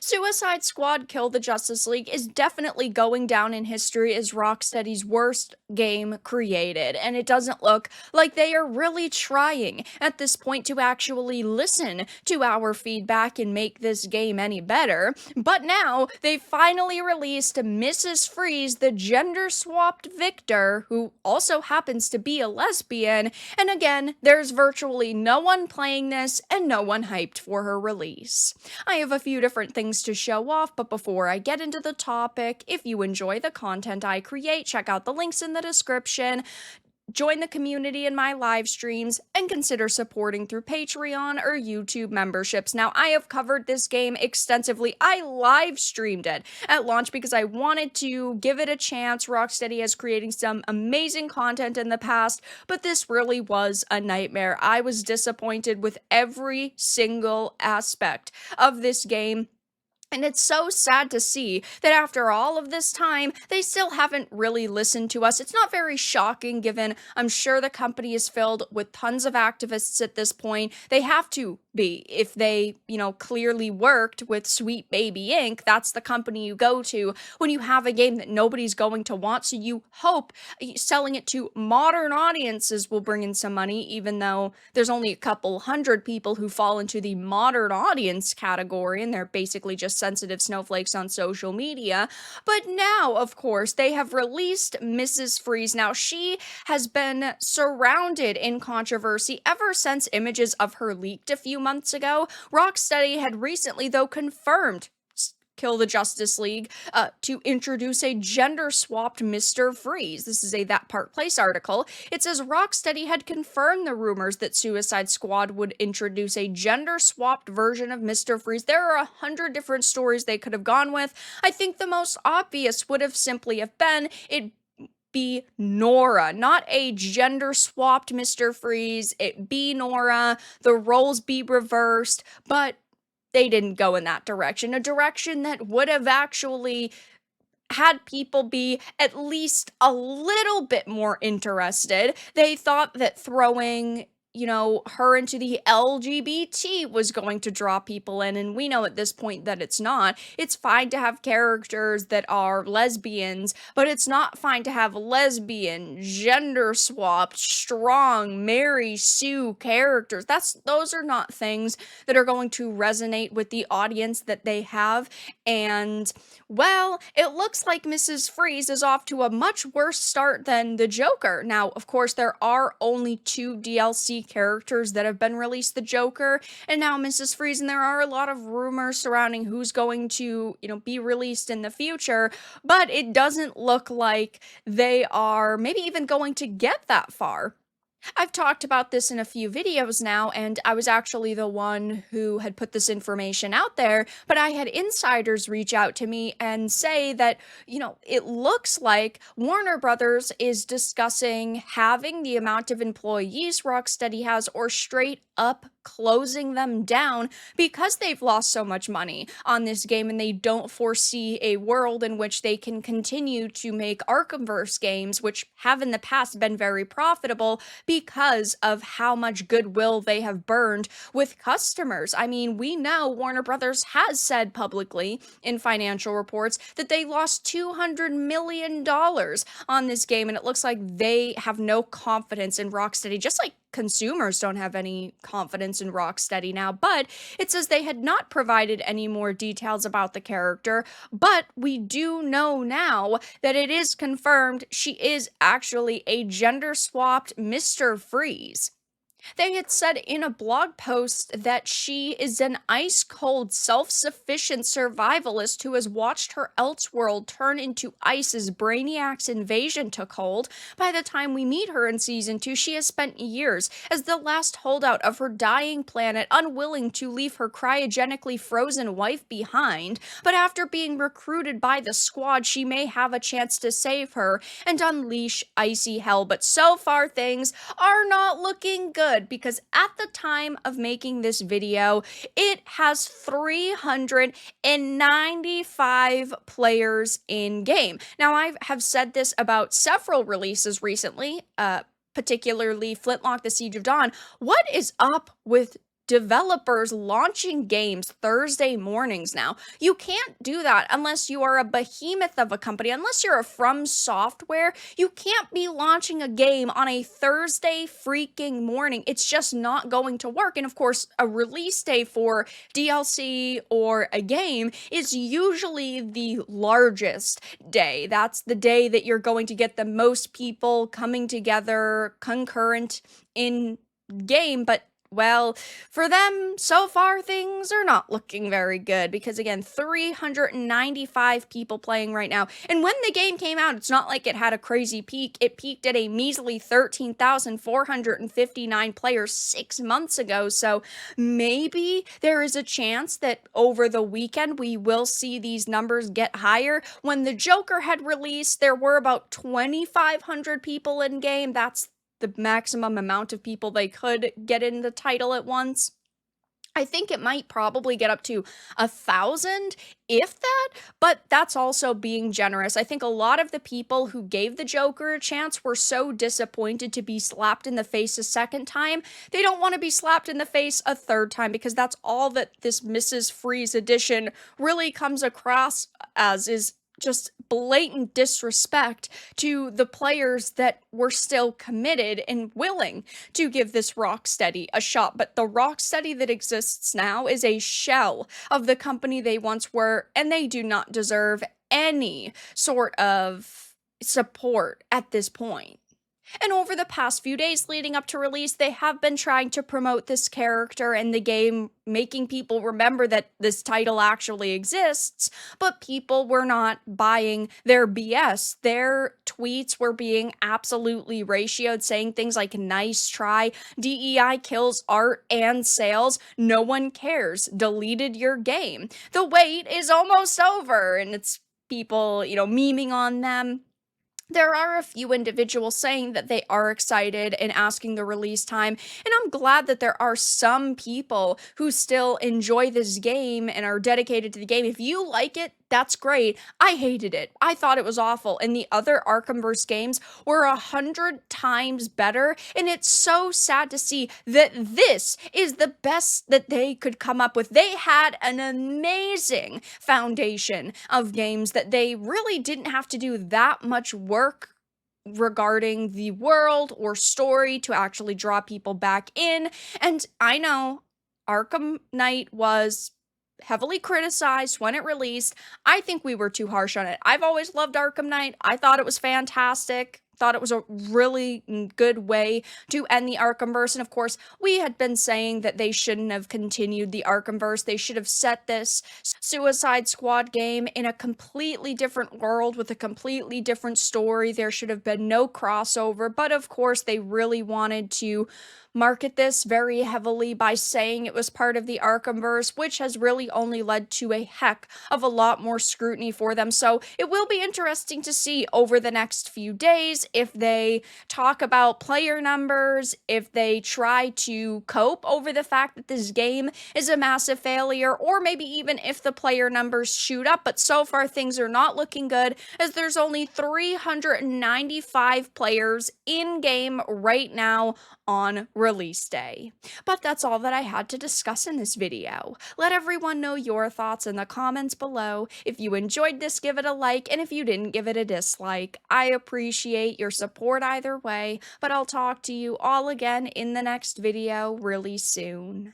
Suicide Squad Kill the Justice League is definitely going down in history as Rocksteady's worst game created, and it doesn't look like they are really trying at this point to actually listen to our feedback and make this game any better. But now they finally released Mrs. Freeze, the gender swapped victor, who also happens to be a lesbian, and again, there's virtually no one playing this and no one hyped for her release. I have a few different things to show off, but before I get into the topic, if you enjoy the content I create, check out the links in the description, join the community in my live streams, and consider supporting through Patreon or YouTube memberships. Now, I have covered this game extensively. I live streamed it at launch because I wanted to give it a chance. Rocksteady has creating some amazing content in the past, but this really was a nightmare. I was disappointed with every single aspect of this game. And it's so sad to see that after all of this time, they still haven't really listened to us. It's not very shocking given I'm sure the company is filled with tons of activists at this point. They have to be. If they, clearly worked with Sweet Baby Inc., that's the company you go to when you have a game that nobody's going to want. So you hope selling it to modern audiences will bring in some money, even though there's only a couple hundred people who fall into the modern audience category, and they're basically just sensitive snowflakes on social media. But now, of course, they have released Mrs. Freeze. Now, she has been surrounded in controversy ever since images of her leaked a few months ago. Rocksteady had recently, though, confirmed Kill the Justice League to introduce a gender-swapped Mr. Freeze. This is a That Part Place article. It says Rocksteady had confirmed the rumors that Suicide Squad would introduce a gender-swapped version of Mr. Freeze. There are 100 different stories they could have gone with. I think the most obvious would have simply have been it be Nora, not a gender-swapped Mr. Freeze. It be Nora, the roles be reversed, but they didn't go in that direction, a direction that would have actually had people be at least a little bit more interested. They thought that throwing her into the LGBT was going to draw people in, and we know at this point that it's not. It's fine to have characters that are lesbians, but it's not fine to have lesbian, gender-swapped, strong, Mary Sue characters. Those are not things that are going to resonate with the audience that they have, and, well, it looks like Mrs. Freeze is off to a much worse start than the Joker. Now, of course, there are only 2 DLC characters that have been released, the Joker and now Mrs. Freeze, and there are a lot of rumors surrounding who's going to, be released in the future, but it doesn't look like they are maybe even going to get that far. I've talked about this in a few videos now, and I was actually the one who had put this information out there, but I had insiders reach out to me and say that, it looks like Warner Brothers is discussing having the amount of employees Rocksteady has or straight up closing them down because they've lost so much money on this game and they don't foresee a world in which they can continue to make Arkhamverse games, which have in the past been very profitable because of how much goodwill they have burned with customers. I mean, we know Warner Brothers has said publicly in financial reports that they lost $200 million on this game, and it looks like they have no confidence in Rocksteady, just like consumers don't have any confidence in Rocksteady now. But it says they had not provided any more details about the character, but we do know now that it is confirmed she is actually a gender-swapped Mr. Freeze. They had said in a blog post that she is an ice-cold, self-sufficient survivalist who has watched her Elseworld turn into ice as Brainiac's invasion took hold. By the time we meet her in Season 2, she has spent years as the last holdout of her dying planet, unwilling to leave her cryogenically frozen wife behind. But after being recruited by the squad, she may have a chance to save her and unleash icy hell. But so far, things are not looking good, because at the time of making this video, it has 395 players in game. Now, I have said this about several releases recently, particularly Flintlock: The Siege of Dawn. What is up with developers launching games Thursday mornings now. You can't do that unless you are a behemoth of a company, unless you're a From Software. You can't be launching a game on a Thursday freaking morning. It's just not going to work. And of course, a release day for DLC or a game is usually the largest day. That's the day that you're going to get the most people coming together concurrent in game, but well, for them, so far things are not looking very good because again, 395 people playing right now. And when the game came out, it's not like it had a crazy peak. It peaked at a measly 13,459 players 6 months ago. So maybe there is a chance that over the weekend we will see these numbers get higher. When the Joker had released, there were about 2,500 people in game. That's the maximum amount of people they could get in the title at once. I think it might probably get up to 1,000, if that, but that's also being generous. I think a lot of the people who gave the Joker a chance were so disappointed to be slapped in the face a second time. They don't want to be slapped in the face a third time because that's all that this Mrs. Freeze edition really comes across as, is just blatant disrespect to the players that were still committed and willing to give this Rocksteady a shot. But the Rocksteady that exists now is a shell of the company they once were, and they do not deserve any sort of support at this point. And over the past few days leading up to release, they have been trying to promote this character and the game, making people remember that this title actually exists, but people were not buying their BS. Their tweets were being absolutely ratioed, saying things like, nice try, DEI kills art and sales, no one cares, deleted your game. The wait is almost over, and it's people, memeing on them. There are a few individuals saying that they are excited and asking the release time, and I'm glad that there are some people who still enjoy this game and are dedicated to the game. If you like it, that's great. I hated it. I thought it was awful, and the other Arkhamverse games were 100 times better, and it's so sad to see that this is the best that they could come up with. They had an amazing foundation of games that they really didn't have to do that much work regarding the world or story to actually draw people back in. And I know Arkham Knight was heavily criticized when it released. I think we were too harsh on it. I've always loved Arkham Knight. I thought it was fantastic. Thought it was a really good way to end the Arkhamverse. And of course, we had been saying that they shouldn't have continued the Arkhamverse. They should have set this Suicide Squad game in a completely different world with a completely different story. There should have been no crossover. But of course, they really wanted to market this very heavily by saying it was part of the Arkhamverse, which has really only led to a heck of a lot more scrutiny for them. So it will be interesting to see over the next few days if they talk about player numbers, if they try to cope over the fact that this game is a massive failure, or maybe even if the player numbers shoot up. But so far things are not looking good, as there's only 395 players in game right now on release day. But that's all that I had to discuss in this video. Let everyone know your thoughts in the comments below. If you enjoyed this, give it a like, and if you didn't, give it a dislike. I appreciate your support either way, but I'll talk to you all again in the next video really soon.